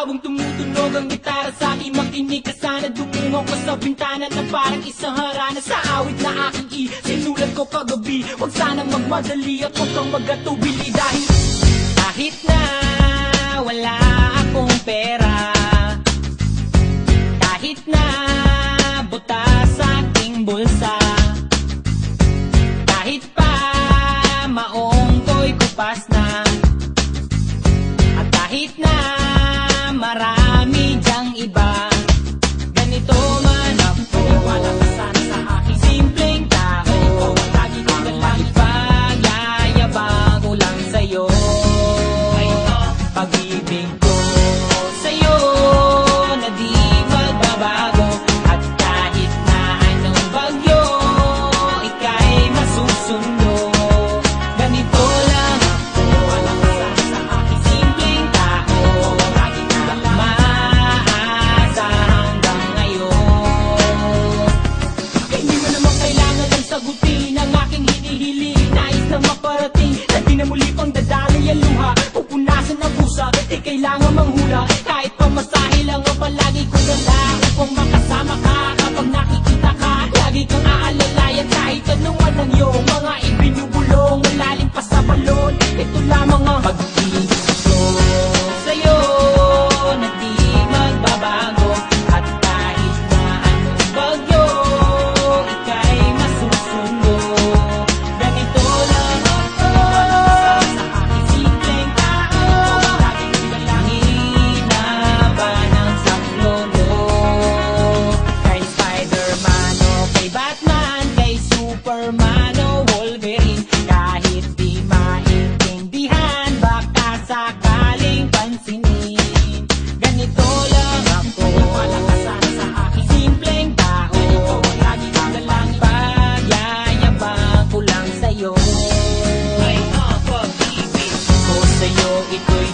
Habang tumutunog ang gitara sa aking makinig ka sana, dumungaw ko sa bintana na parang isang harana sa awit na aking sinulat ko kagabi. Huwag sana magmadali at huwag kang magatubili, dahil kahit na wala akong pera, kahit na buta sa aking bulsa, kahit pa maong ko'y kupas na, at kahit na marami dyang iba, ganito man ako. Wala ka sana sa aking simpleng tao, lagi kong galang ipagyayabang ko lang sa'yo. Pag-ibig ko sa'yo na di magbabago, at kahit na anong bagyo ika'y masusundo. Ganito lang ako, wala ka sana sa aking simpleng tao, lagi kong galang maasa hanggang ngayon. Hindi mo naman kailangan ng sagutin ang aking hinihiling, nais na maparating na di na muli pang dadaloy ang luha, pupunasan ang pusa, di kailangan manghula. Kahit pamasahe lang ang palagi ko dala upang makasama ka. Kapag nakikita ka, lagi kang aalalayan kahit anuman ang iyong mga ibinubulong, malalim pa sa balon. Ito lamang ang pag-ibig ko sa'yo na di magbabago, at kahit na anong bagyo ika'y masusundo. Ganito lang ako, walang sa aking simpleng tao, laging dalangin na ba ng saklono. Kay Spider-Man o kay Batman, kay Superman o Wolverine, kahit di maintindihan baka sakaling pansinin. Ganito lang ako, wala ka sana sa aking simpleng tao, lagi kong dalang pagyayabang ko lang sa'yo. Ay, pag-ibig ko sa'yo, ito'y